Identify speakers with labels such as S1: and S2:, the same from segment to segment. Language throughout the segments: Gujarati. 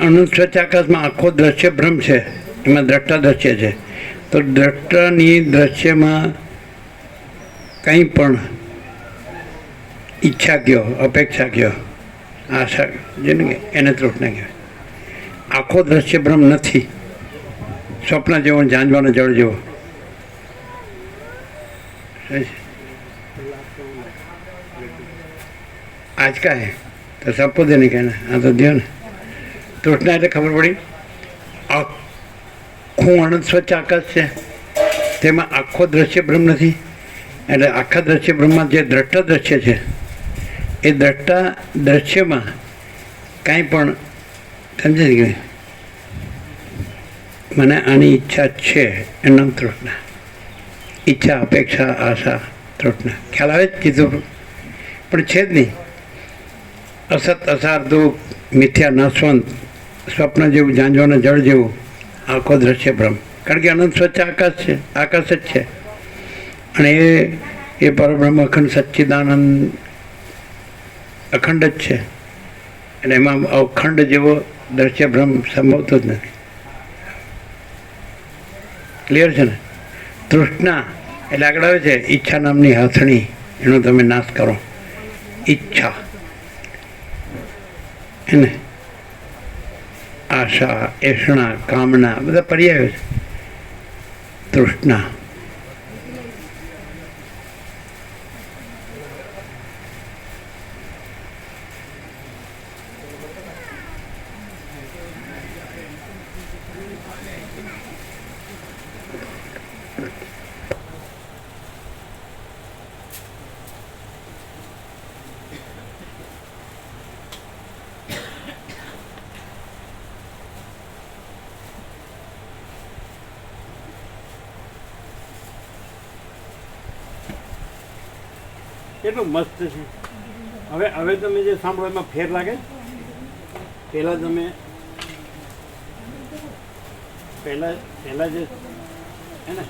S1: અનંત સ્વચ્છ આકાશમાં આખો દ્રશ્ય ભ્રમ છે, એમાં દ્રષ્ટા દ્રશ્ય છે. તો દ્રષ્ટાની દ્રશ્યમાં કંઈ પણ ઈચ્છા કયો, અપેક્ષા કયો, આશા જેને એને તૃષ્ણા કહેવાય. આખો દ્રશ્ય ભ્રમ નથી, સ્વપ્ન જેવો, ઝાંઝવાનો જળ જેવો. आज का है तो सबको देने का ना. हाँ तो दियो ने. તૃષ્ણા એટલે ખબર પડી. આખું અનંત સ્વચ્છ આકાશ છે, તેમાં આખો દ્રશ્ય બ્રહ્મ નથી. એટલે આખા દ્રશ્ય બ્રહ્મમાં જે દ્રષ્ટા દ્રશ્ય છે, એ દ્રષ્ટા દ્રશ્યમાં કાંઈ પણ સમજે કે મને આની ઈચ્છા છે, એનું નામ તૃષ્ણા. ઈચ્છા, અપેક્ષા, આશા, તૃષ્ણા. ખ્યાલ આવે જ કીધું, પણ છે જ નહીં. અસત, અસાર, દુઃખ, મિથ્યા, નાશવંત, સ્વપ્ન જેવું, ઝાંઝવાના જળ જેવું આખો દ્રશ્ય ભ્રમ. કારણ કે અનંત સ્વચ્છ આકાશ છે, આકાશ જ છે. અને એ પરબ્રહ્મ અખંડ સચ્ચિદાનંદ અખંડ જ છે. અને એમાં અખંડ જેવો દ્રશ્ય ભ્રમ સંભવતો જ નથી. ક્લિયર છે ને? તૃષ્ણા એટલે આગળ આવે છે ઈચ્છા નામની હાથણી, એનો તમે નાશ કરો. ઈચ્છા એને આશા, એષણા, કામના બધા પર્યાયો છે. તૃષ્ણા
S2: કેટલું મસ્ત છે. હવે તમે જે સાંભળો એમાં ફેર લાગે. પહેલાં તમે પહેલાં જે હે ને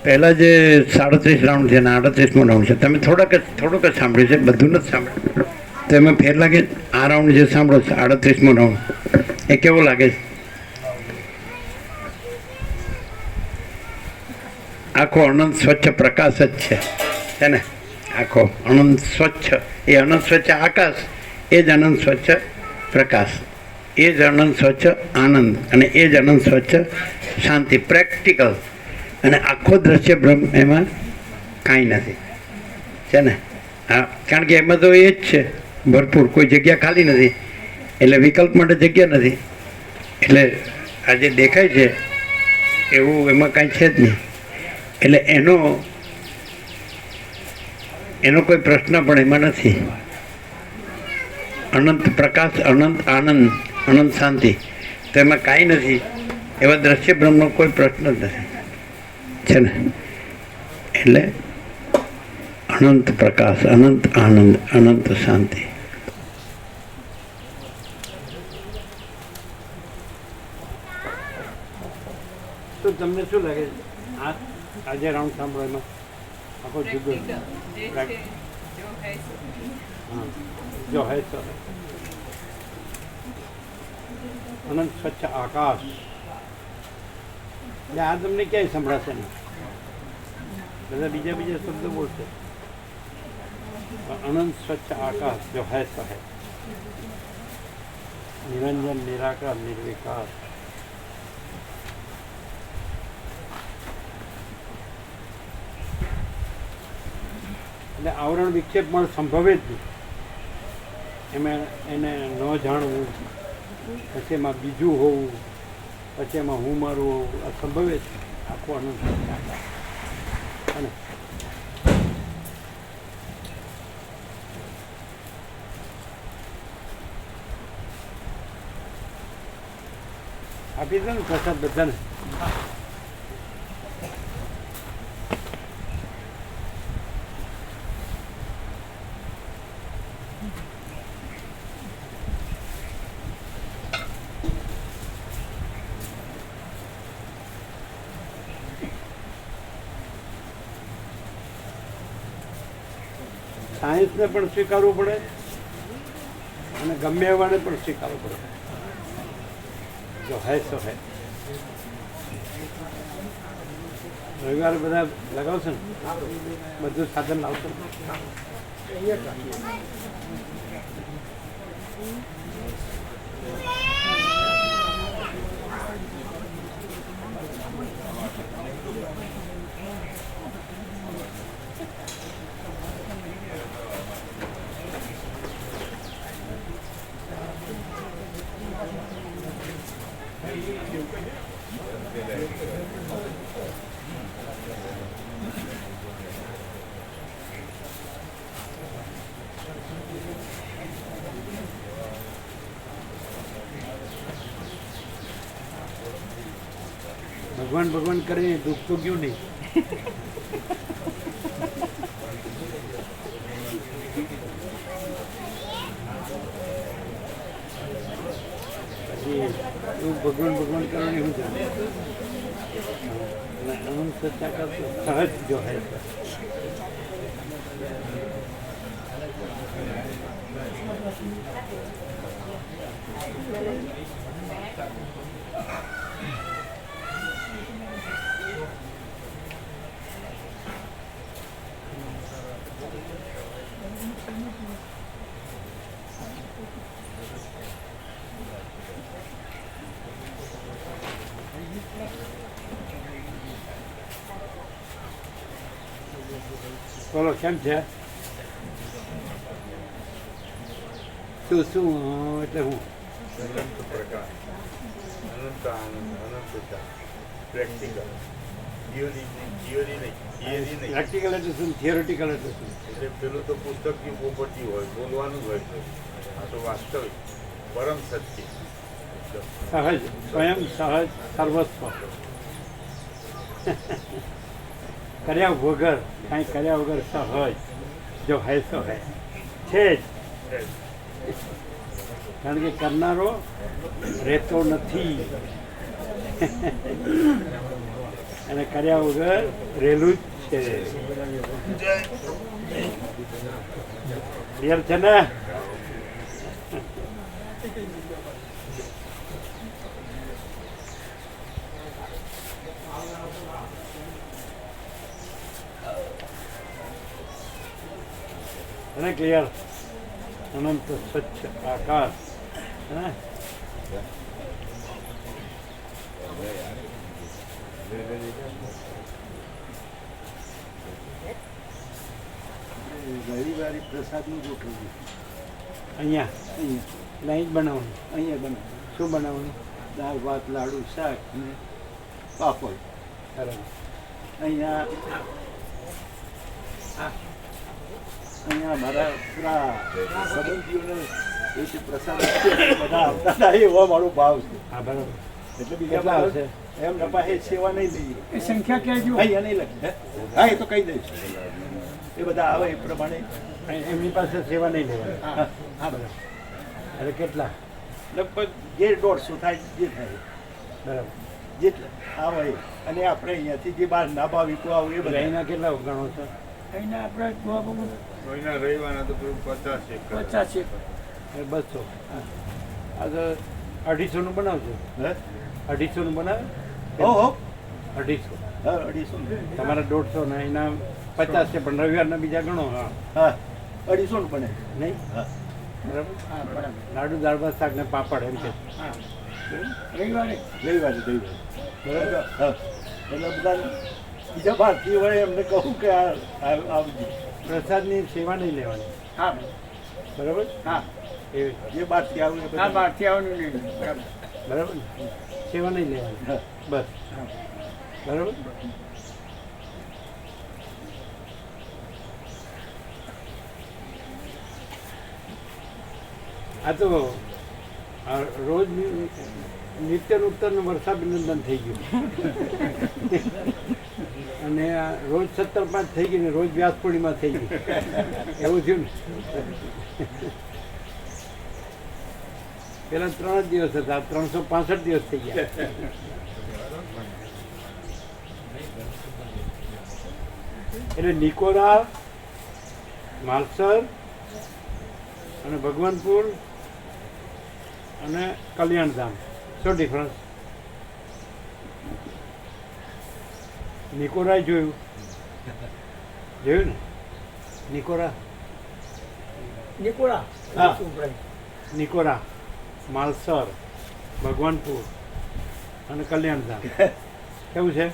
S1: પહેલાં જે 37 રાઉન્ડ છે ને 38મો રાઉન્ડ છે, તમે થોડુંક જ સાંભળ્યું છે, બધું નથી સાંભળ્યું. તો એમાં ફેર લાગે. આ રાઉન્ડ જે સાંભળો છો 38મો રાઉન્ડ, એ કેવો લાગે છે? આખો અનંત સ્વચ્છ પ્રકાશ જ છે ને? આખો અનંત સ્વચ્છ, એ અનંત સ્વચ્છ આકાશ, એ જ અનંત સ્વચ્છ પ્રકાશ, એ જ અનંત સ્વચ્છ આનંદ, અને એ જ અનંત સ્વચ્છ શાંતિ, પ્રેક્ટિકલ. અને આખો દ્રશ્ય બ્રહ્મ, એમાં કાંઈ નથી, છે ને? હા, કારણ કે એમાં તો એ જ છે ભરપૂર, કોઈ જગ્યા ખાલી નથી. એટલે વિકલ્પ માટે જગ્યા નથી. એટલે આ જે દેખાય છે એવું એમાં કાંઈ છે જ નહીં. એટલે એનો કોઈ પ્રશ્ન પણ એમાં નથી. અનંત પ્રકાશ, અનંત આનંદ, અનંત શાંતિ, તો એમાં કાંઈ નથી. એવા દ્રશ્ય બ્રહ્મનો કોઈ પ્રશ્ન જ નથી, છે ને? એટલે અનંત પ્રકાશ, અનંત આનંદ, અનંત શાંતિ.
S2: તો તમને શું લાગે આજે રાઉન્ડ સાંભળો એમાં આખો જુદો જો હે તો અનંત સ્વચ્છ આકાશ, એટલે આ તમને ક્યાંય સંભળાશે નહીં. બધા બીજા શબ્દો બોલશે. અનંત સ્વચ્છ આકાશ જો હે તો હે, નિરંજન, નિરાકાર, નિર્વિકાર. એટલે આવરણ વિક્ષેપ પણ સંભવે જ નહીં. એમાં એને ન જાણવું, પછી એમાં બીજું હોવું, પછી એમાં હું મારું હોવું, આ સંભવે જ આખું અનંત. અને આપી દે ને પ્રસાદ બધાને. સાયન્સને પણ સ્વીકારવું પડે અને ગમે એવાને પણ સ્વીકારવું પડે. જો હે તો હે. રવિવારે બધા લગાવશે ને, બધું સાધન લાવશે ને. ભગવાન ભગવાન કરીને દુઃખ તો ગયું નહીં. પછી એવું ભગવાન ભગવાન કરવાની શું છે? અનંત સત્તા સહજ જો હે. બોલો કેમ છે? શું શું એટલે હું
S3: અનંત પ્રકાશ, અનંત આનંદ, અનંતતા, પ્રેક્ટિકલ, થિયરી નહીં.
S2: પ્રેક્ટિકલ એટલે શું, થિયોરિટિકલ એટલે શું?
S3: એટલે પેલું તો પુસ્તકની પોપટી હોય, બોલવાનું જ હોય છે. આ તો વાસ્તવિક, પરમ સત્ય,
S2: સહજ, સ્વયં સહજ, સર્વસ્વ. કર્યા વગર, કાંઈ કર્યા વગર સહજ જો હે તો હે છે જ. કારણ કે કરનારો રહેતો નથી અને કર્યા વગર રહેલું જ છે. ક્લિયર છે ને? है क्लियर? अनंत स्वच्छ आकाश है ना?
S4: રવિવારે પ્રસાદનું ગોઠવવું
S2: અહીંયા નહીં જ બનાવવાનું.
S4: અહીંયા બનાવવું.
S2: શું બનાવવાનું?
S4: દાળ ભાત લાડુ શાક ને પાપડ.
S2: બરાબર.
S4: અહીંયા મારા પૂરા સંબંધીઓને એ જે પ્રસાદ બધા આવતા હતા એવો મારો ભાવ છે.
S2: હા બરાબર.
S4: એટલે
S2: કેટલા આવશે?
S4: એમ નપા એ સેવા નહીં લઈએ.
S2: એ સંખ્યા કહેજો.
S4: અહીંયા નહીં લખે. હા એ તો કહી દઈશ. એ બધા આવે એ પ્રમાણે
S2: એમની પાસે સેવા નહીં લેવાની.
S4: હા હા બરાબર.
S2: એટલે કેટલા?
S4: લગભગ 150 થાય જે થાય
S2: બરાબર.
S4: જેટલા આવે અને આપણે અહીંયાથી જે બહાર ના ભાવિકો આવે એ બધા
S2: અહીંના કેટલા ગણો છો?
S4: અહીંના આપણે
S3: કોઈના રવિવારના તો પેલું 50 એક
S4: 50
S2: એ 200. આ તો 250 નું બનાવજો.
S4: હે
S2: 250 નું બનાવે?
S4: હો હો
S2: 250.
S4: હા 250
S2: તમારા 150 ને એના 50 છે, પણ રવિવારના બીજા ગણો. હા
S4: હા 250 બને
S2: નહીં?
S4: હા
S2: બરાબર.
S4: હા બરાબર
S2: લાડુ દાળ ભાત શાક ને પાપડ એમ છે.
S4: હા રવિવારે
S2: બરાબર.
S4: હા એટલે બધા બીજા ભારતીય હોય એમને કહું કે આવજો.
S2: પ્રસાદની સેવા નહીં લેવાની.
S4: હા
S2: બરાબર.
S4: હા
S2: એવી
S4: જે બહારથી આવે
S2: હા, બહારથી આવવાનું નહીં. બરાબર. સેવા નહીં લેવાની.
S4: હા
S2: બસ. બરાબર. આ તો રોજ નિત્ય નૂતન વર્ષાભિનંદન થઈ ગયું અને આ રોજ 17/5 થઈ ગઈ ને રોજ વ્યાસ પૂર્ણિમા થઈ ગઈ એવું થયું ને. પેલા 3 જ દિવસ હતા, 365 દિવસ થઈ ગયા. એટલે નિકોરા માલસર અને ભગવાનપુર અને કલ્યાણધામ. શું ડિફરન્સ? નિકોરાય જોયું ને? નિકોરા, હા, નિકોરા, માલસર, ભગવાનપુર અને કલ્યાણધામ. કેવું છે?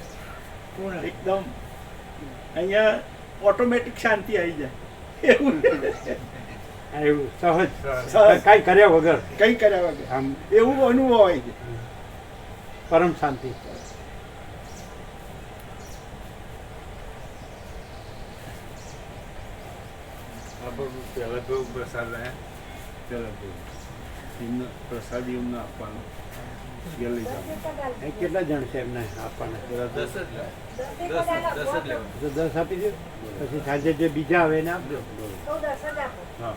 S4: એકદમ અહીંયા ઓટોમેટિક શાંતિ આવી જાય એવું
S2: આ એવું સહજ,
S4: સહજ.
S2: કાંઈ કર્યા વગર
S4: કંઈ કર્યા વગર
S2: આમ
S4: એવું અનુભવ હોય છે.
S2: પરમ શાંતિ.
S3: પહેલાં તો પ્રસાદ લાયા પહેલાં તો એમને પ્રસાદી એમને આપવાનો ઘેર લઈ જવાનું.
S2: એ કેટલા જણ છે એમને આપવાના?
S3: બધા 10 જ લેવા.
S2: તો 10 આપી દો, પછી સાંજે જે બીજા આવે એને આપજો.
S3: હા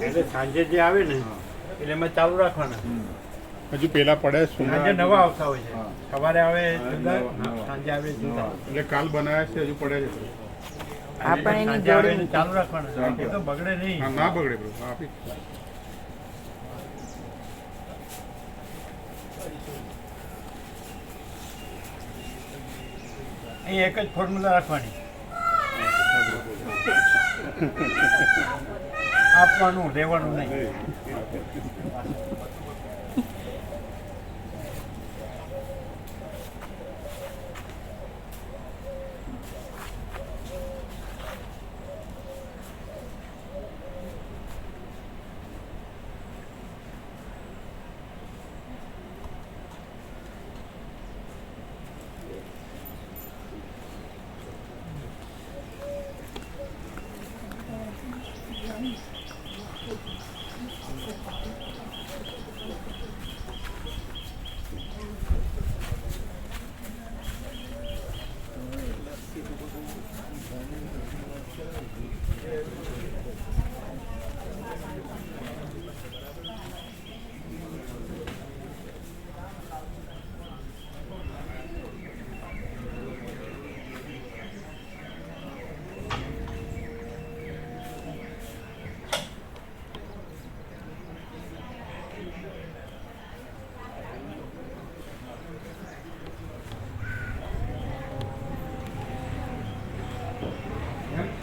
S2: એટલે સાંજે જે આવે ને એટલે એમાં ચાલુ રાખવાના.
S5: હજુ પેલા પડે
S2: સાંજે નવા આવતા હોય છે. સવારે આવે જુદા, સાંજે આવે જુદા.
S5: એટલે કાલ બનાવ્યા છે હજુ પડે છે
S2: આપણે સાંજે આવે ને ચાલુ રાખવાના. એ તો બગડે નહીં.
S5: હા ના બગડે બ્રો હા આપી
S2: અહીં એક જ ફોર્મ્યુલા રાખવાની, આપવાનું લેવાનું નહીં.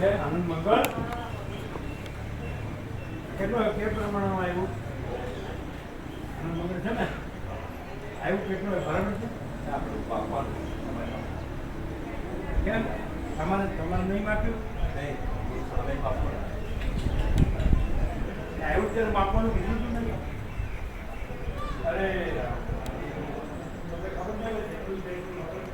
S2: છે આનંદ મંગળ કેટલો કે પ્રમાણમાં આવ્યું? આનંદ મંગળ છે ને આવ્યું કેટલું બરાબર છે? આપણું પાપવાનું કેમ તમારે નહીં માપ્યું? આવ્યું ત્યારે માપવાનું કીધું હતું નહીં? અરે